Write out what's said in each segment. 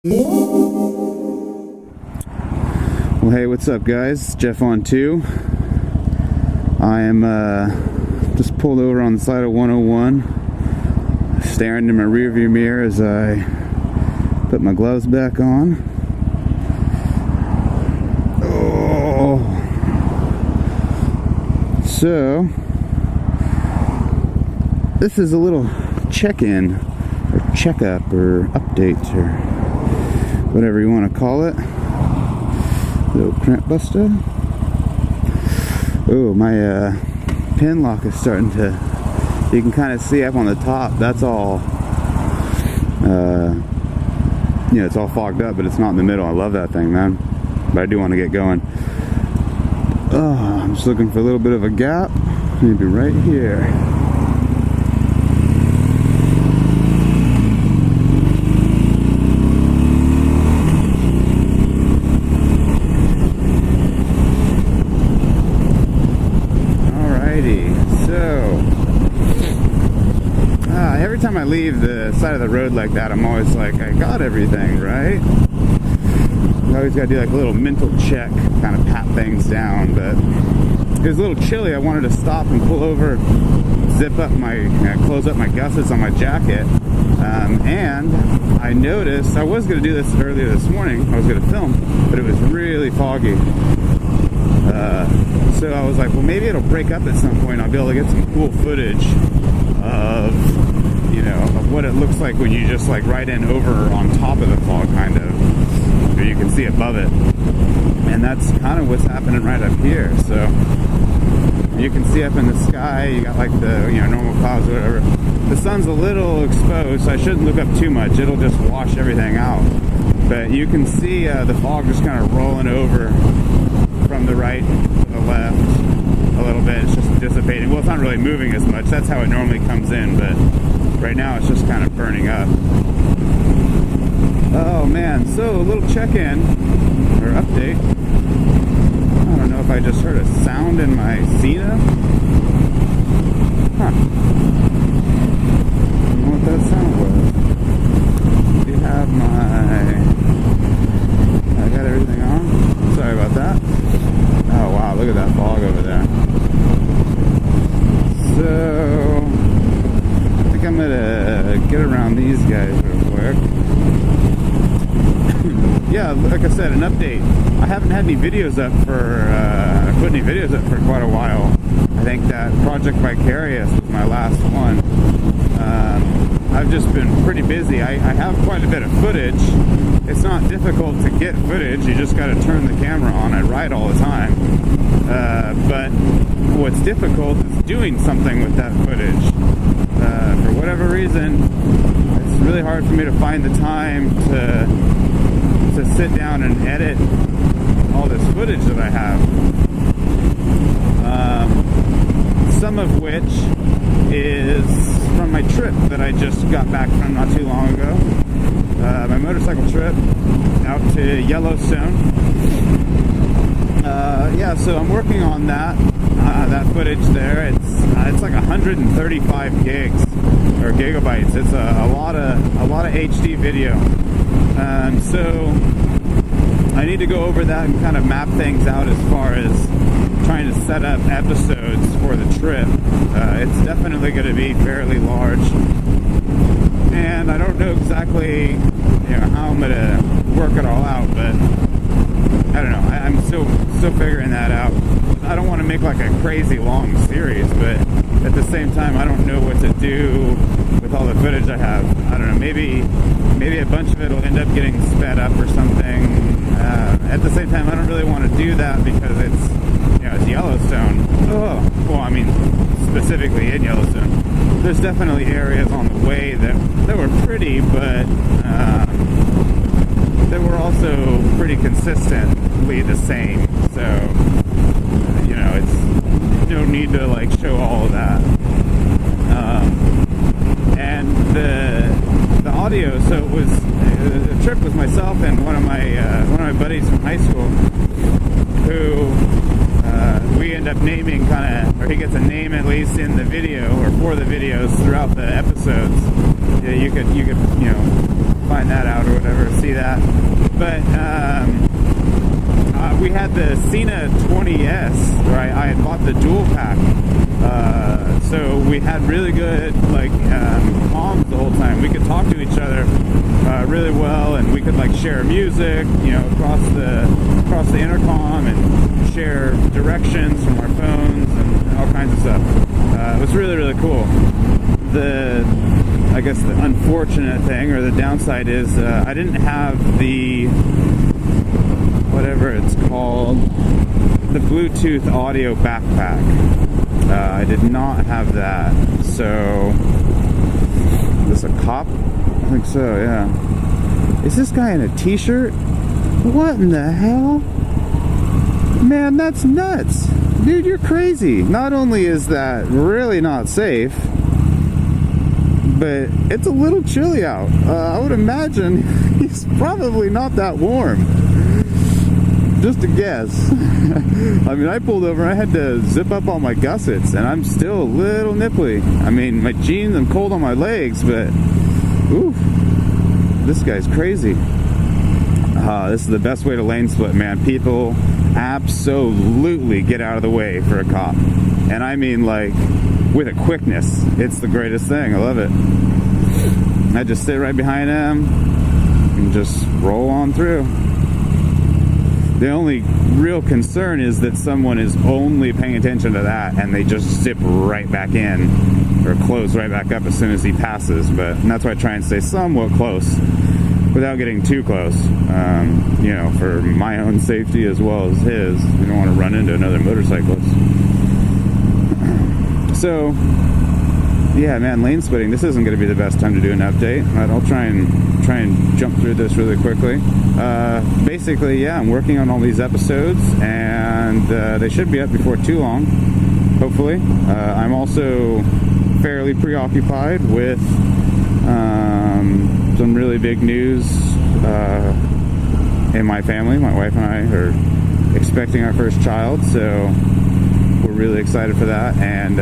Well, hey, what's up, guys? Jeff on 2. I am just pulled over on the side of 101, staring in my rearview mirror as I put my gloves back on. Oh, so this is a little check-in or checkup or update or whatever you want to call it. Little cramp buster. Oh, my pin lock is starting to, you can kind of see up on the top, that's all it's all fogged up, but it's not in the middle. I love that thing, man, but I do want to get going. Oh, I'm just looking for a little bit of a gap, maybe right here. Every time I leave the side of the road like that, I'm always like, I got everything, right? I always got to do like a little mental check, kind of pat things down, but it was a little chilly. I wanted to stop and pull over, zip up close up my gussets on my jacket, and I noticed, I was going to do this earlier this morning, I was going to film, but it was really foggy. So I was like, well, maybe it'll break up at some point. I'll be able to get some cool footage of what it looks like when you just like ride in over on top of the fog, kind of, or you can see above it. And that's kind of what's happening right up here. So you can see up in the sky, you got like the normal clouds or whatever. The sun's a little exposed, so I shouldn't look up too much. It'll just wash everything out. But you can see the fog just kind of rolling over from the right to the left a little bit. It's just dissipating. Well, it's not really moving as much. That's how it normally comes in, but right now it's just kind of burning up. Oh man, so a little check-in or update. I don't know if I just heard a sound in my Cena. Huh. I don't know what that sound was. Do you have I got everything on? Sorry about that. Oh wow, look at that fog over there. So I think I'm gonna get around these guys real quick. Yeah, like I said, an update. I haven't had any videos up for put any videos up for quite a while. I think that Project Vicarious was my last one. I've just been pretty busy. I have quite a bit of footage. It's not difficult to get footage. You just got to turn the camera on. I ride all the time. But what's difficult is doing something with that footage. For whatever reason, it's really hard for me to find the time to sit down and edit all this footage that I have. Some of which is from my trip that I just got back from not too long ago. My motorcycle trip out to Yellowstone. Yeah, so I'm working on that footage there. It's like 135 gigs or gigabytes. It's a lot of HD video. So I need to go over that and kind of map things out as far as trying to set up episodes for the trip. It's definitely going to be fairly large, and I don't know exactly how I'm going to work it all out, but I don't know. I'm still figuring that out. I don't want to make like a crazy long series, but at the same time, I don't know what to do with all the footage I have. I don't know. Maybe a bunch of it will end up getting sped up or something. At the same time, I don't really want to do that because it's Yellowstone. Oh, well, I mean, specifically in Yellowstone. There's definitely areas on the way that were pretty, but they were also pretty consistently the same. So, it's no need to like show all of that. And the audio. So it was the trip was myself and one of my buddies from high school who we end up naming or he gets a name at least in the video or for the videos throughout the episodes. Yeah, you could find that out or whatever, see that. But we had the Cena 20S, right? I had bought the dual pack, so we had really good like comms the whole time. We could talk to each other really well, and we could like share music, you know, across the intercom, and share directions from our phones and all kinds of stuff. It was really, really cool. I guess the unfortunate thing, or the downside, is I didn't have the, whatever it's called, the Bluetooth audio backpack. I did not have that. So, is this a cop? I think so, yeah. Is this guy in a t-shirt? What in the hell? Man, that's nuts. Dude, you're crazy. Not only is that really not safe, but it's a little chilly out. I would imagine he's probably not that warm. Just a guess. I mean, I pulled over, I had to zip up all my gussets, and I'm still a little nipply. I mean, my jeans, I'm cold on my legs, but ooh, this guy's crazy. This is the best way to lane split, man. People absolutely get out of the way for a cop. And I mean, like, with a quickness. It's the greatest thing. I love it. I just sit right behind him and just roll on through. The only real concern is that someone is only paying attention to that and they just zip right back in or close right back up as soon as he passes. But that's why I try and stay somewhat close without getting too close, you know, for my own safety as well as his. We don't want to run into another motorcyclist. So, yeah, man, lane splitting. This isn't going to be the best time to do an update, but I'll try and jump through this really quickly. Basically, yeah, I'm working on all these episodes, and they should be up before too long, hopefully. I'm also fairly preoccupied with some really big news in my family. My wife and I are expecting our first child, so we're really excited for that, and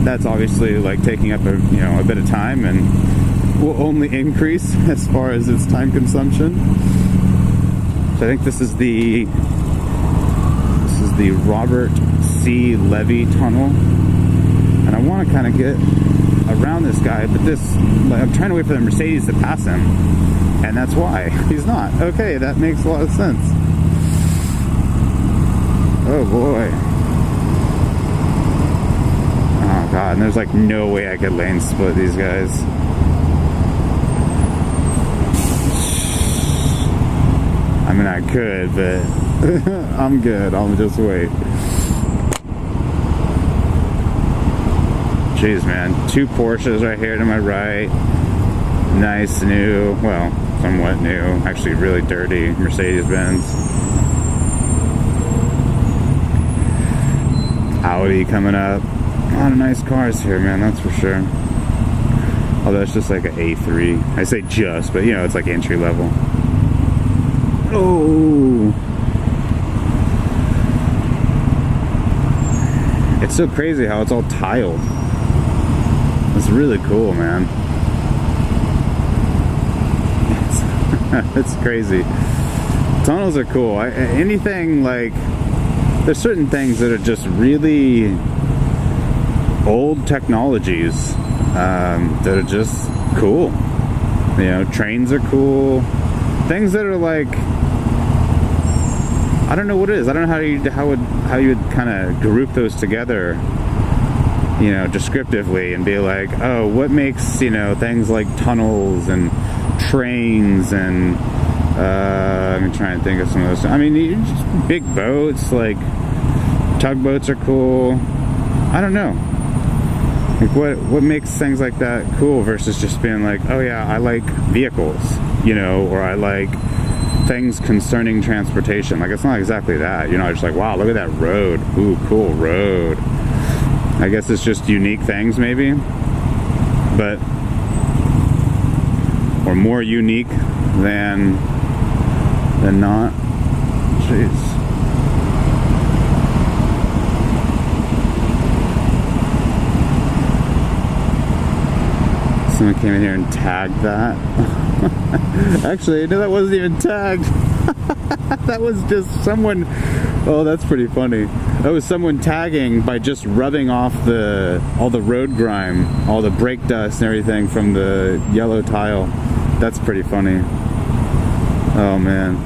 that's obviously like taking up a bit of time, and will only increase as far as its time consumption. So I think this is the Robert C. Levy tunnel, and I want to kind of get around this guy, but I'm trying to wait for the Mercedes to pass him, and that's why he's not. Okay, that makes a lot of sense. Oh boy. Oh god, and there's like no way I could lane split these guys. I mean, I could, but I'm good. I'll just wait. Jeez, man. 2 Porsches right here to my right. Nice new, well, somewhat new, actually really dirty Mercedes-Benz. Audi coming up. A lot of nice cars here, man, that's for sure. Although it's just like an A3. I say just, but it's like entry level. Oh! It's so crazy how it's all tiled. It's really cool, man. It's crazy. Tunnels are cool. Anything like, there's certain things that are just really old technologies that are just cool. Trains are cool. Things that are like, I don't know what it is. I don't know how you would kind of group those together, descriptively, and be like, oh, what makes things like tunnels and trains and I'm trying to think of some of those. I mean, just big boats, like tugboats are cool. I don't know. Like what makes things like that cool versus just being like, oh yeah, I like vehicles, or I like things concerning transportation. Like, it's not exactly that, just like, wow, look at that road. Ooh, cool road. I guess it's just unique things maybe, but or more unique than not. Jeez. Someone came in here and tagged that. Actually, no, that wasn't even tagged. That was just someone. Oh, that's pretty funny. That was someone tagging by just rubbing off all the road grime, all the brake dust and everything from the yellow tile. That's pretty funny. Oh man,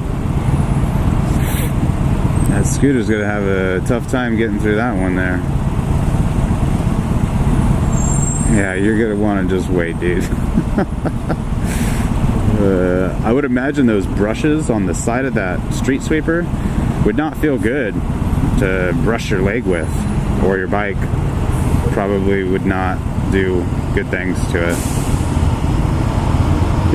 that scooter's gonna have a tough time getting through that one there. Yeah, you're gonna want to just wait, dude. I would imagine those brushes on the side of that street sweeper would not feel good to brush your leg with, or your bike probably would not do good things to it.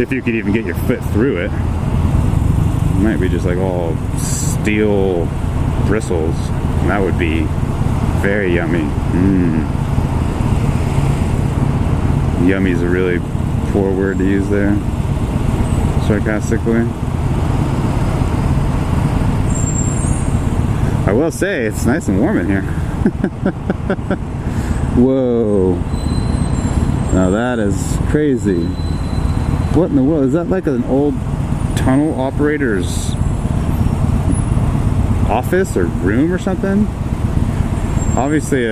If you could even get your foot through it. It might be just like all steel bristles. That would be very yummy. Yummy is a really poor word to use there, sarcastically. I will say it's nice and warm in here. Whoa, now that is crazy. What in the world is that? Like an old tunnel operator's office or room or something? Obviously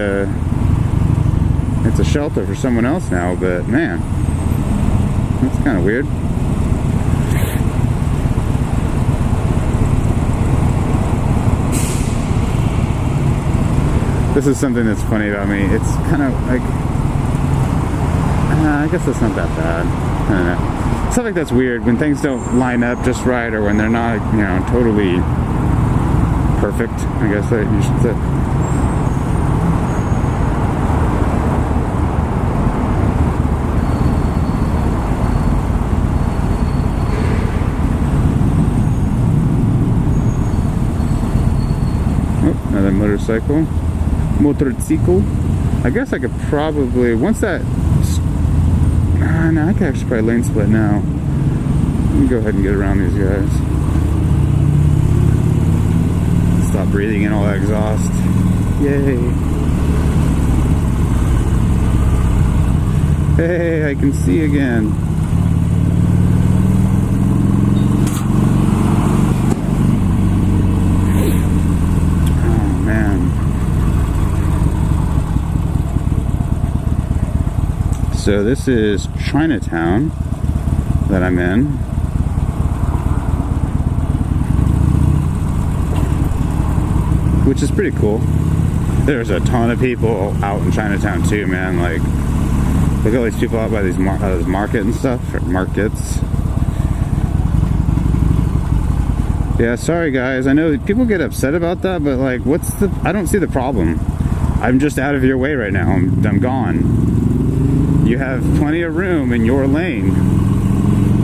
it's a shelter for someone else now, but man, that's kind of weird. This is something that's funny about me. It's kind of like, I guess that's not that bad. I don't know. Stuff like that's weird when things don't line up just right, or when they're not, you know, totally perfect, I guess that you should say. Oh, another motorcycle. I guess I could probably, once that, no, I could actually probably lane split now. Let me go ahead and get around these guys. Stop breathing in all that exhaust. Yay. Hey, I can see again. So this is Chinatown that I'm in. Which is pretty cool. There's a ton of people out in Chinatown too, man. Like, look at all these people out by these this market and stuff, or markets. Yeah, sorry guys. I know people get upset about that, but like, I don't see the problem. I'm just out of your way right now. I'm gone. You have plenty of room in your lane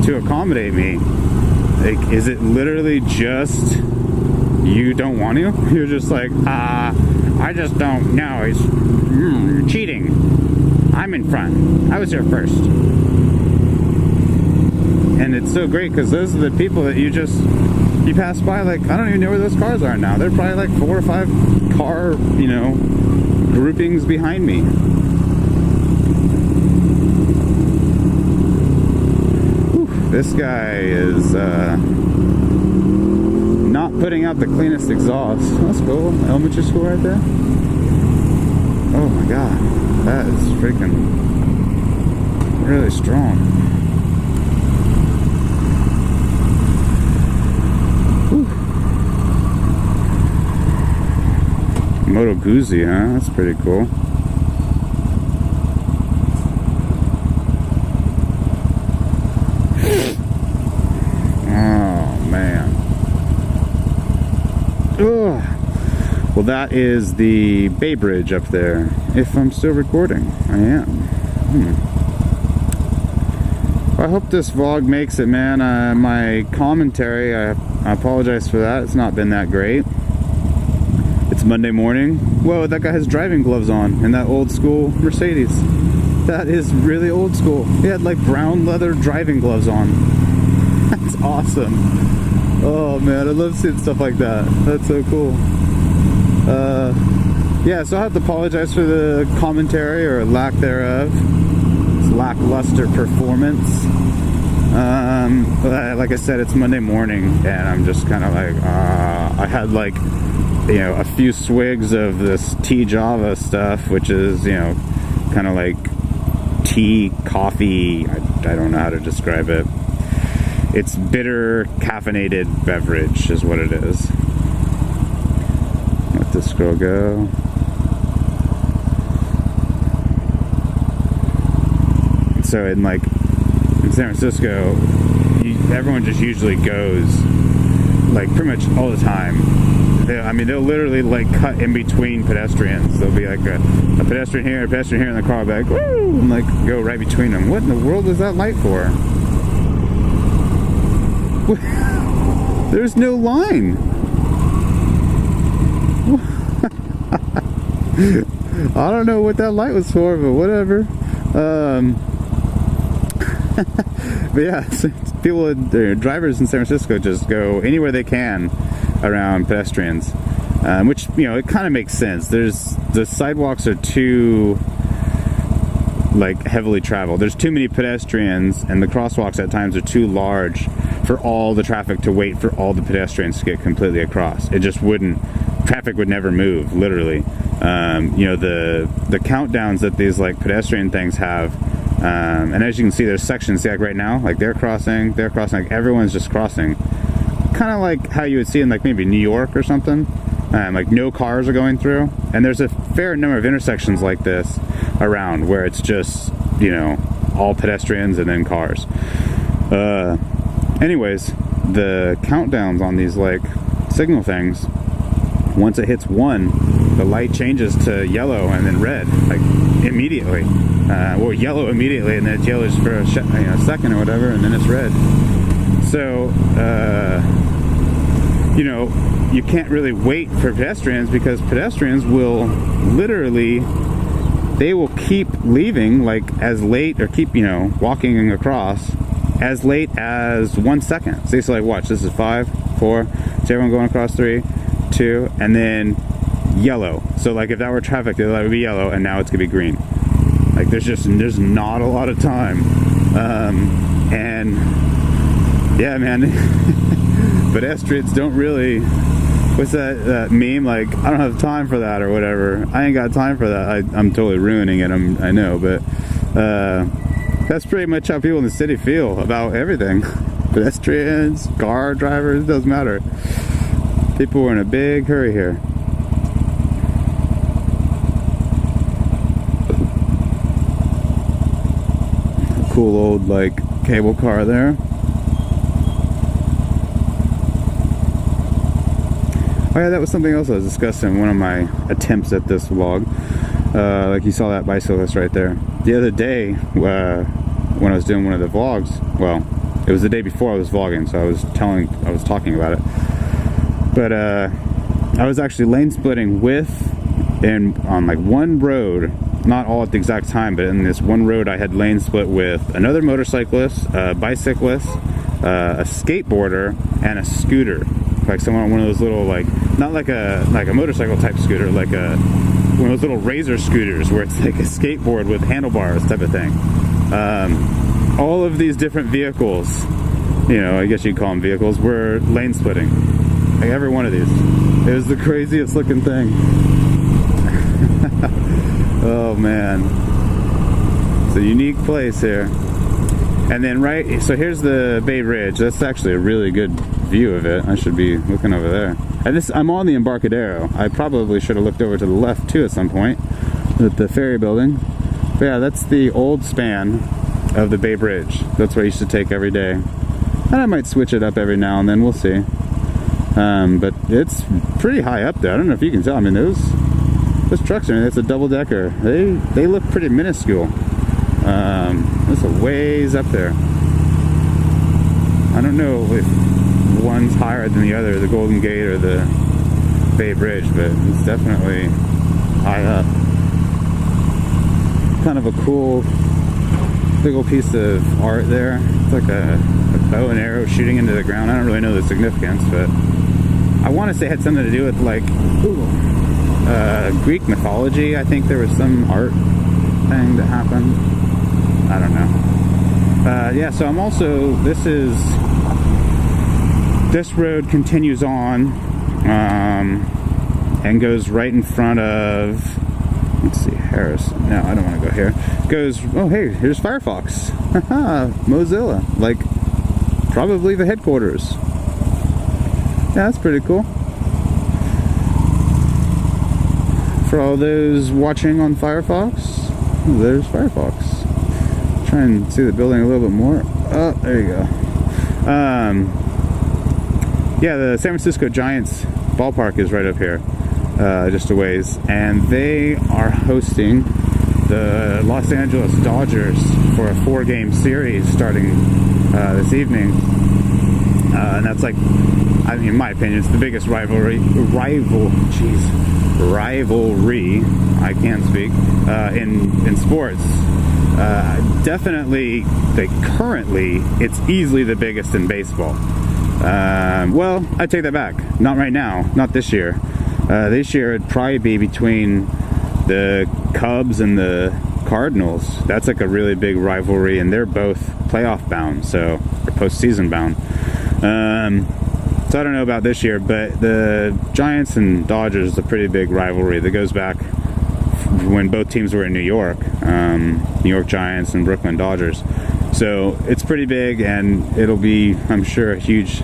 to accommodate me. Like, is it literally just you don't want to? You're just like, I just don't know. He's cheating. I'm in front. I was here first. And it's so great because those are the people that you pass by. Like, I don't even know where those cars are now. They're probably like 4 or 5 car, you know, groupings behind me. This guy is not putting out the cleanest exhaust. That's cool. Elementary school right there. Oh my god. That is freaking really strong. Whew. Moto Guzzi, huh? That's pretty cool. Well, that is the Bay Bridge up there. If I'm still recording, I am. Well, I hope this vlog makes it, man. My commentary, I apologize for that. It's not been that great. It's Monday morning. Whoa, that guy has driving gloves on in that old school Mercedes. That is really old school. He had like brown leather driving gloves on. That's awesome. Oh man, I love seeing stuff like that. That's so cool. Yeah, so I have to apologize for the commentary or lack thereof. lackluster performance. But like I said, it's Monday morning, and I'm just kind of like, I had like, you know, a few swigs of this tea Java stuff, which is, you know, kind of like tea, coffee, I don't know how to describe it. It's bitter, caffeinated beverage is what it is. Let this girl go. So in like, in San Francisco, everyone just usually goes, like, pretty much all the time. I mean, they'll literally like cut in between pedestrians. There'll be like a pedestrian here, a pedestrian here, and the car will be like, woo, and like go right between them. What in the world is that light for? There's no line. I don't know what that light was for, but whatever. But yeah, people, drivers in San Francisco just go anywhere they can around pedestrians, which, you know, it kind of makes sense. The sidewalks are too like heavily traveled. There's too many pedestrians, and the crosswalks at times are too large for all the traffic to wait for all the pedestrians to get completely across. It just wouldn't. Traffic would never move, literally. You know, the countdowns that these like pedestrian things have. And as you can see, there's sections, see, like right now, like they're crossing, like everyone's just crossing. Kind of like how you would see in like maybe New York or something. Like no cars are going through. And there's a fair number of intersections like this around where it's just, you know, all pedestrians and then cars. Anyways, the countdowns on these like signal things, once it hits 1, the light changes to yellow and then red, like immediately. Or yellow immediately, and then it's yellow just for a second or whatever, and then it's red. So, you know, you can't really wait for pedestrians, because pedestrians will literally, they will keep leaving like as late, or keep, you know, walking across as late as 1 second. So like, watch, this is 5, 4, so everyone going across 3, 2, and then yellow. So like if that were traffic, that would be yellow, and now it's gonna be green. Like there's not a lot of time. And yeah, man, pedestrians don't really, what's that meme, like, I don't have time for that or whatever. I ain't got time for that. I'm totally ruining it, I know, but that's pretty much how people in the city feel about everything. Pedestrians, car drivers, it doesn't matter. People are in a big hurry here. Cool old like cable car there. Oh yeah, that was something else I was discussing in one of my attempts at this vlog. Like you saw that bicyclist right there. The other day, when I was doing one of the vlogs, well, it was the day before I was vlogging, so I was talking about it. But I was actually lane splitting on like one road. Not all at the exact time, but in this one road I had lane split with another motorcyclist, a bicyclist, a skateboarder, and a scooter. Like someone on one of those little, like, not like a motorcycle type scooter, like one of those little razor scooters where it's like a skateboard with handlebars type of thing. All of these different vehicles, you know, I guess you'd call them vehicles, were lane splitting. Like every one of these. It was the craziest looking thing. Oh man, it's a unique place here. And then so here's the Bay Bridge. That's actually a really good view of it. I should be looking over there. And I'm on the Embarcadero. I probably should have looked over to the left too at some point at the ferry building. But yeah, that's the old span of the Bay Bridge. That's what I used to take every day. And I might switch it up every now and then, we'll see. But it's pretty high up there. I don't know if you can tell. I mean, those trucks are, it's a double decker. They look pretty minuscule. It's a ways up there. I don't know if one's higher than the other, the Golden Gate or the Bay Bridge, but it's definitely high up. Kind of a cool big old piece of art there. It's like a bow and arrow shooting into the ground. I don't really know the significance, but I want to say it had something to do with like Greek mythology. I think there was some art thing that happened. I don't know. Yeah, so I'm also, this road continues on and goes right in front of, let's see, Harrison. No, I don't want to go here. Goes, oh hey, here's Firefox. Haha, Mozilla, like probably the headquarters. Yeah, that's pretty cool. For all those watching on Firefox, there's Firefox. Try and see the building a little bit more. Oh, there you go. Yeah, the San Francisco Giants ballpark is right up here, just a ways, and they are hosting the Los Angeles Dodgers for a 4-game series starting this evening, and that's like, I mean, in my opinion, it's the biggest rivalry. I can't speak in sports. Definitely, it's easily the biggest in baseball. Well, I take that back. Not right now. Not this year. This year it'd probably be between the Cubs and the Cardinals. That's like a really big rivalry, and they're both playoff bound, so they're postseason bound. So I don't know about this year, but the Giants and Dodgers is a pretty big rivalry that goes back when both teams were in New York. New York Giants and Brooklyn Dodgers. So it's pretty big, and it'll be, I'm sure, a huge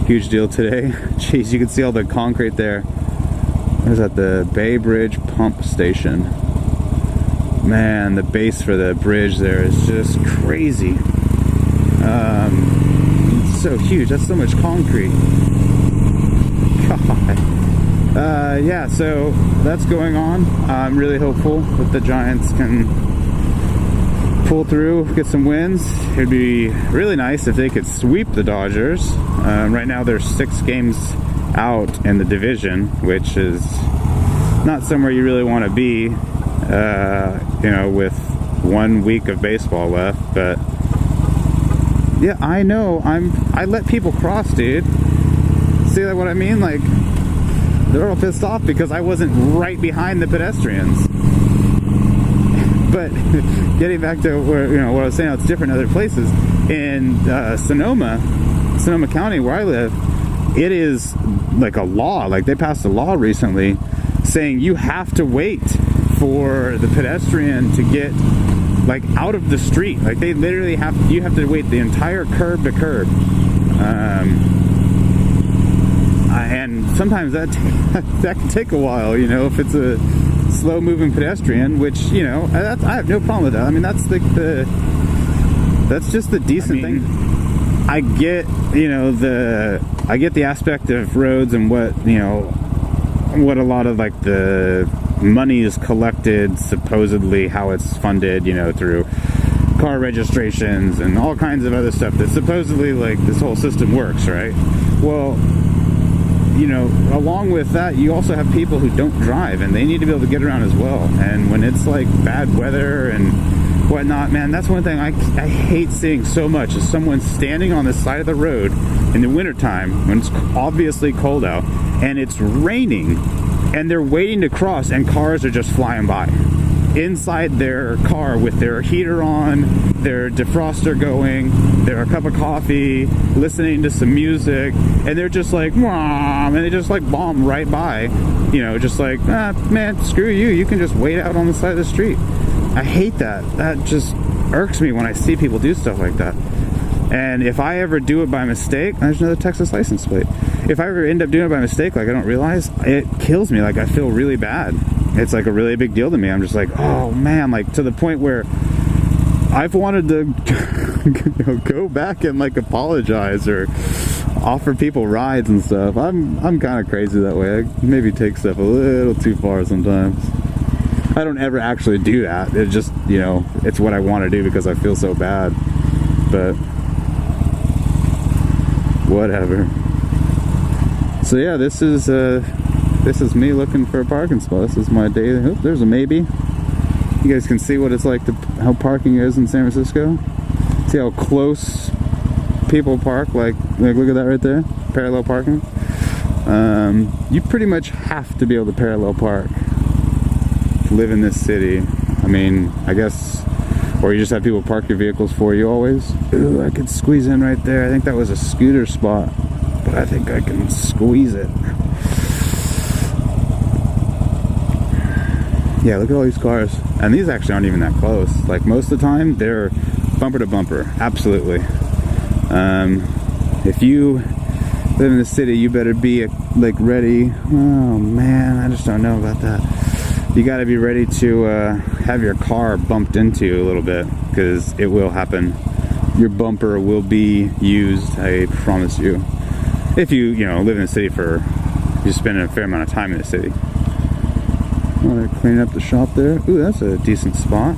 deal today. Jeez, you can see all the concrete there. What is that? The Bay Bridge Pump Station. Man, the base for the bridge there is just crazy. It's so huge. That's so much concrete. God. Yeah, so that's going on. I'm really hopeful that the Giants can pull through, get some wins. It'd be really nice if they could sweep the Dodgers. Right now they're 6 games out in the division, which is not somewhere you really want to be, you know, with 1 week of baseball left. But yeah, I know, I let people cross, dude. See that, what I mean? Like, they're all pissed off because I wasn't right behind the pedestrians. But getting back to where, you know, what I was saying, it's different in other places. In Sonoma County, where I live, it is like a law. Like, they passed a law recently saying you have to wait for the pedestrian to get like out of the street. Like, they literally you have to wait the entire curb to curb. And sometimes that can take a while, you know, if it's a slow moving pedestrian, which, you know, I have no problem with that. I mean, that's that's just the decent thing. I get, you know, I get the aspect of roads and what, you know, what a lot of like the money is collected, supposedly how it's funded, you know, through car registrations and all kinds of other stuff that supposedly, like, this whole system works, right? Well, you know, along with that, you also have people who don't drive, and they need to be able to get around as well. And when it's like bad weather and whatnot, man, that's one thing I hate seeing so much, is someone standing on the side of the road in the wintertime when it's obviously cold out and it's raining, and they're waiting to cross, and cars are just flying by inside their car with their heater on, their defroster going, their cup of coffee, listening to some music, and they're just like, and they just like bomb right by, you know, just like, man, screw you, you can just wait out on the side of the street. I hate that. That just irks me when I see people do stuff like that. And if I ever do it by mistake, there's another Texas license plate. If I ever end up doing it by mistake, like, I don't realize, it kills me. Like, I feel really bad. It's like a really big deal to me. I'm just like, oh man, like, to the point where I've wanted to you know, go back and like apologize or offer people rides and stuff. I'm kind of crazy that way. I maybe take stuff a little too far sometimes. I don't ever actually do that. It's just, you know, it's what I want to do because I feel so bad. But whatever. So yeah, this is me looking for a parking spot. This is my day. Oh, there's a maybe. You guys can see what it's like, how parking is in San Francisco. See how close people park, like look at that right there, parallel parking. You pretty much have to be able to parallel park to live in this city. I mean, I guess, or you just have people park your vehicles for you always. Ooh, I could squeeze in right there. I think that was a scooter spot, but I think I can squeeze it. Yeah, look at all these cars. And these actually aren't even that close. Like, most of the time, they're bumper to bumper. Absolutely. If you live in the city, you better be, like, ready. Oh, man, I just don't know about that. You gotta be ready to have your car bumped into a little bit, because it will happen. Your bumper will be used, I promise you. If you live in the city you spend a fair amount of time in the city. Oh, they're cleaning up the shop there. Ooh, that's a decent spot.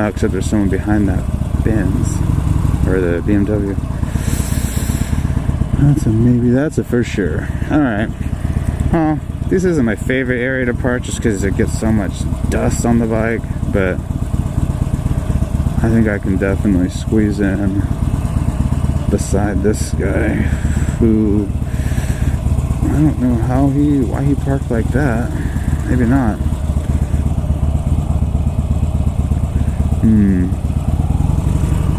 Except there's someone behind that Benz, or the BMW. That's a for sure. Alright. Oh, this isn't my favorite area to park just because it gets so much dust on the bike, but I think I can definitely squeeze in beside this guy who, I don't know why he parked like that. Maybe not.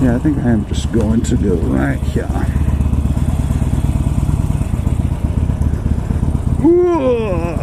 Yeah, I think I am just going to go right here. Whoa.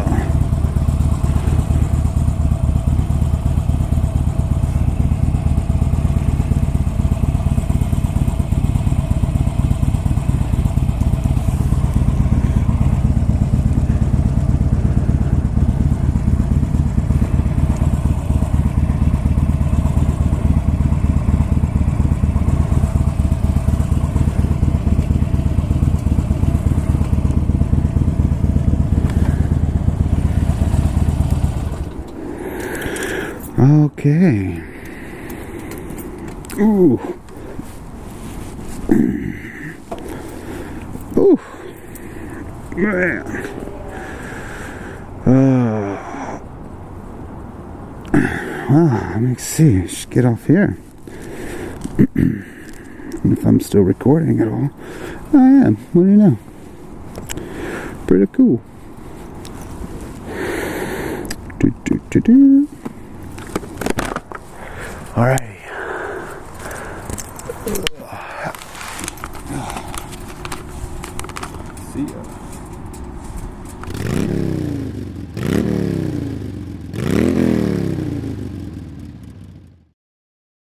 Okay. Ooh. Ooh. Man. Well, let me see. Just get off here. If I'm still recording at all. I am. What do you know? Pretty cool. Alrighty. See ya.